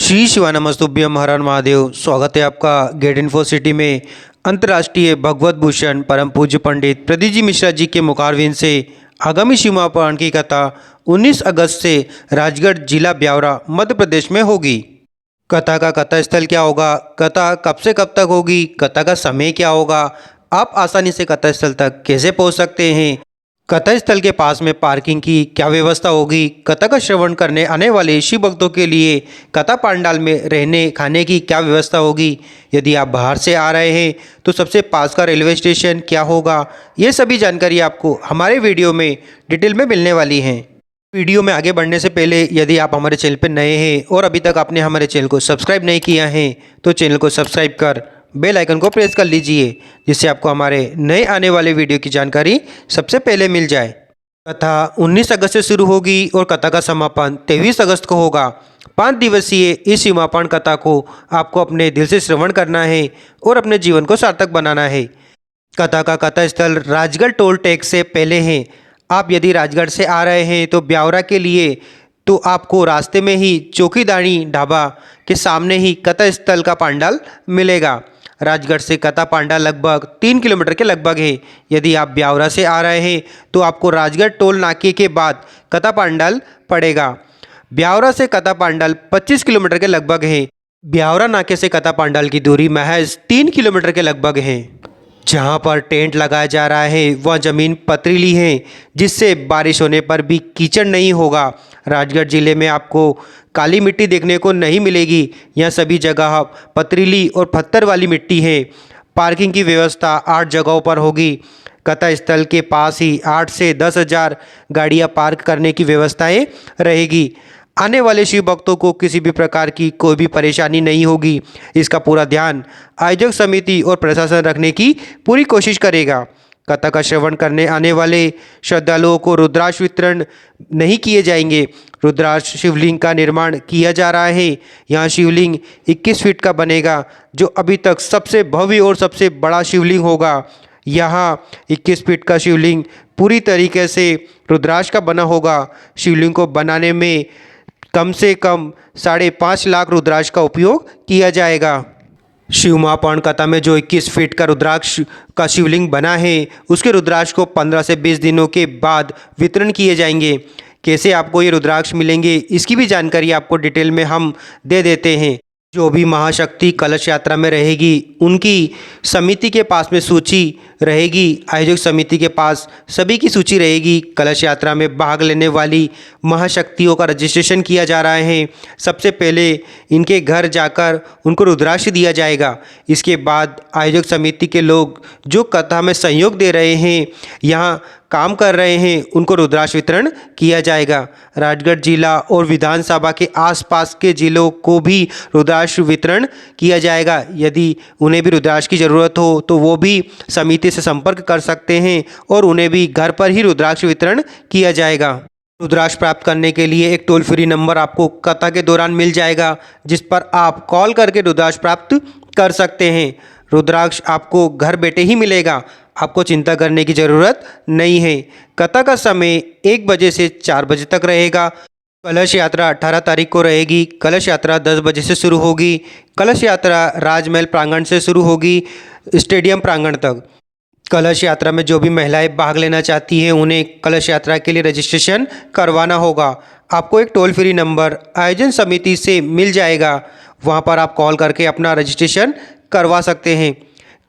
श्री शिवानमस्तुभ्यम हर हर महादेव। स्वागत है आपका गेट इन्फो सिटी में। अंतर्राष्ट्रीय भगवत भूषण परम पूज्य पंडित प्रदीप जी मिश्रा जी के मुखारविंद से आगामी शिव महापुराण की कथा 19 अगस्त से राजगढ़ जिला ब्यावरा मध्य प्रदेश में होगी। कथा का कथा स्थल क्या होगा, कथा कब से कब तक होगी, कथा का समय क्या होगा, आप आसानी से कथा स्थल तक कैसे पहुंच सकते हैं, कथा स्थल के पास में पार्किंग की क्या व्यवस्था होगी, कथा का श्रवण करने आने वाले शिव भक्तों के लिए कथा पंडाल में रहने खाने की क्या व्यवस्था होगी, यदि आप बाहर से आ रहे हैं तो सबसे पास का रेलवे स्टेशन क्या होगा, ये सभी जानकारी आपको हमारे वीडियो में डिटेल में मिलने वाली हैं। वीडियो में आगे बढ़ने से पहले यदि आप हमारे चैनल पर नए हैं और अभी तक आपने हमारे चैनल को सब्सक्राइब नहीं किया है तो चैनल को सब्सक्राइब कर बेल आइकन को प्रेस कर लीजिए, जिससे आपको हमारे नए आने वाले वीडियो की जानकारी सबसे पहले मिल जाए। कथा 19 अगस्त से शुरू होगी और कथा का समापन 23 अगस्त को होगा। 5 दिवसीय इस समापन कथा को आपको अपने दिल से श्रवण करना है और अपने जीवन को सार्थक बनाना है। कथा का कथा स्थल राजगढ़ टोल टैक्स से पहले है। आप यदि राजगढ़ से आ रहे हैं तो ब्यावरा के लिए तो आपको रास्ते में ही चौकीदानी ढाबा के सामने ही कथा स्थल का पंडाल मिलेगा। राजगढ़ से कथा पंडाल लगभग 3 किलोमीटर के लगभग है। यदि आप ब्यावरा से आ रहे हैं तो आपको राजगढ़ टोल नाके के बाद कथा पंडाल पड़ेगा। ब्यावरा से कथा पंडाल 25 किलोमीटर के लगभग है। ब्यावरा नाके से कथा पंडाल की दूरी महज 3 किलोमीटर के लगभग है। जहां पर टेंट लगाया जा रहा है वह ज़मीन पथरीली है, जिससे बारिश होने पर भी कीचड़ नहीं होगा। राजगढ़ जिले में आपको काली मिट्टी देखने को नहीं मिलेगी। यह सभी जगह पथरीली और पत्थर वाली मिट्टी है। पार्किंग की व्यवस्था 8 जगहों पर होगी। कथा स्थल के पास ही 8 से 10 हज़ार गाड़ियाँ पार्क करने की व्यवस्थाएँ रहेगी। आने वाले शिव भक्तों को किसी भी प्रकार की कोई भी परेशानी नहीं होगी। इसका पूरा ध्यान आयोजक समिति और प्रशासन रखने की पूरी कोशिश करेगा। कथा का श्रवण करने आने वाले श्रद्धालुओं को रुद्राक्ष वितरण नहीं किए जाएंगे। रुद्राक्ष शिवलिंग का निर्माण किया जा रहा है। यहाँ शिवलिंग 21 फीट का बनेगा, जो अभी तक सबसे भव्य और सबसे बड़ा शिवलिंग होगा। यहाँ 21 फीट का शिवलिंग पूरी तरीके से रुद्राक्ष का बना होगा। शिवलिंग को बनाने में कम से कम 5.5 लाख रुद्राक्ष का उपयोग किया जाएगा। शिव महापुराण कथा में जो 21 फीट का रुद्राक्ष का शिवलिंग बना है, उसके रुद्राक्ष को 15 से 20 दिनों के बाद वितरण किए जाएंगे। कैसे आपको ये रुद्राक्ष मिलेंगे, इसकी भी जानकारी आपको डिटेल में हम दे देते हैं। जो भी महाशक्ति कलश यात्रा में रहेगी, उनकी समिति के पास में सूची रहेगी। आयोजक समिति के पास सभी की सूची रहेगी। कलश यात्रा में भाग लेने वाली महाशक्तियों का रजिस्ट्रेशन किया जा रहा है। सबसे पहले इनके घर जाकर उनको रुद्राक्ष दिया जाएगा। इसके बाद आयोजक समिति के लोग जो कथा में सहयोग दे रहे हैं, यहाँ काम कर रहे हैं, उनको रुद्राक्ष वितरण किया जाएगा। राजगढ़ जिला और विधानसभा के आसपास के जिलों को भी रुद्राक्ष वितरण किया जाएगा। यदि उन्हें भी रुद्राक्ष की ज़रूरत हो तो वो भी समिति से संपर्क कर सकते हैं और उन्हें भी घर पर ही रुद्राक्ष वितरण किया जाएगा। रुद्राक्ष प्राप्त करने के लिए एक टोल फ्री नंबर आपको कथा के दौरान मिल जाएगा, जिस पर आप कॉल करके रुद्राक्ष प्राप्त कर सकते हैं। रुद्राक्ष आपको घर बैठे ही मिलेगा, आपको चिंता करने की ज़रूरत नहीं है। कथा का समय 1 बजे से 4 बजे तक रहेगा। कलश यात्रा 18 तारीख को रहेगी। कलश यात्रा 10 बजे से शुरू होगी। कलश यात्रा राजमहल प्रांगण से शुरू होगी स्टेडियम प्रांगण तक। कलश यात्रा में जो भी महिलाएं भाग लेना चाहती हैं, उन्हें कलश यात्रा के लिए रजिस्ट्रेशन करवाना होगा। आपको एक टोल फ्री नंबर आयोजन समिति से मिल जाएगा, वहां पर आप कॉल करके अपना रजिस्ट्रेशन करवा सकते हैं।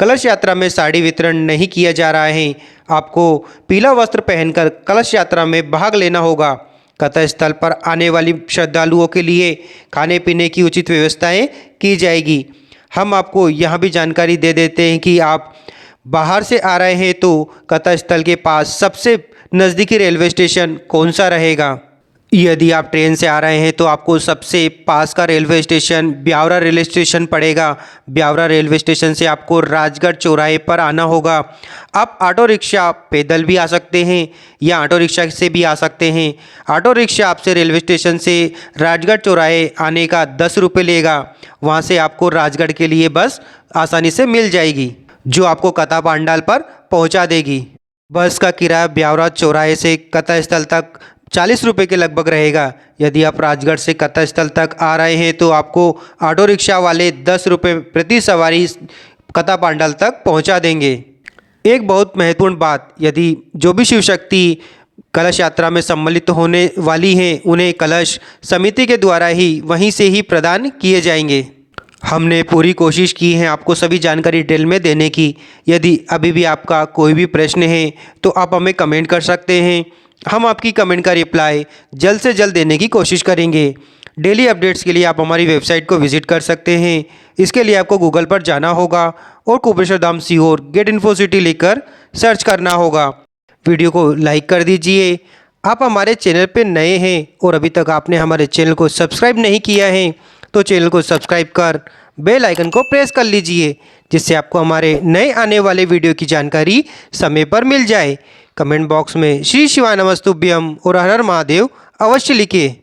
कलश यात्रा में साड़ी वितरण नहीं किया जा रहा है। आपको पीला वस्त्र पहनकर कलश यात्रा में भाग लेना होगा। कथा स्थल पर आने वाली श्रद्धालुओं के लिए खाने पीने की उचित व्यवस्थाएं की जाएगी। हम आपको यह भी जानकारी दे देते हैं कि आप बाहर से आ रहे हैं तो कथा स्थल के पास सबसे नज़दीकी रेलवे स्टेशन कौन सा रहेगा। यदि आप ट्रेन से आ रहे हैं तो आपको सबसे पास का railway station Biaora railway station पड़ेगा। ब्यावरा रेलवे स्टेशन से आपको राजगढ़ चौराहे पर आना होगा। आप ऑटो रिक्शा पैदल भी आ सकते हैं या ऑटो रिक्शा से भी आ सकते हैं। ऑटो रिक्शा आपसे रेलवे स्टेशन से राजगढ़ चौराहे आने का 10 रुपये लेगा। वहाँ से आपको राजगढ़ के लिए बस आसानी से मिल जाएगी, जो आपको कथा पंडाल पर पहुँचा देगी। बस का किराया ब्यावरा चौराहे से कथा स्थल तक 40 रुपये के लगभग रहेगा। यदि आप राजगढ़ से कथा स्थल तक आ रहे हैं तो आपको ऑटो रिक्शा वाले 10 रुपये प्रति सवारी कथा पांडाल तक पहुंचा देंगे। एक बहुत महत्वपूर्ण बात, यदि जो भी शिव शक्ति कलश यात्रा में सम्मिलित होने वाली हैं उन्हें कलश समिति के द्वारा ही वहीं से ही प्रदान किए जाएंगे। हमने पूरी कोशिश की है आपको सभी जानकारी डिटेल में देने की। यदि अभी भी आपका कोई भी प्रश्न है तो आप हमें कमेंट कर सकते हैं। हम आपकी कमेंट का रिप्लाई जल्द से जल्द देने की कोशिश करेंगे। डेली अपडेट्स के लिए आप हमारी वेबसाइट को विजिट कर सकते हैं। इसके लिए आपको गूगल पर जाना होगा और कुबेश्वर धाम सीहोर गेट इन्फो सिटी लिखकर सर्च करना होगा। वीडियो को लाइक कर दीजिए। आप हमारे चैनल पे नए हैं और अभी तक आपने हमारे चैनल को सब्सक्राइब नहीं किया है तो चैनल को सब्सक्राइब कर बेल आइकन को प्रेस कर लीजिए, जिससे आपको हमारे नए आने वाले वीडियो की जानकारी समय पर मिल जाए। कमेंट बॉक्स में श्री शिवाय नमस्तुभ्यम और हर हर महादेव अवश्य लिखिए।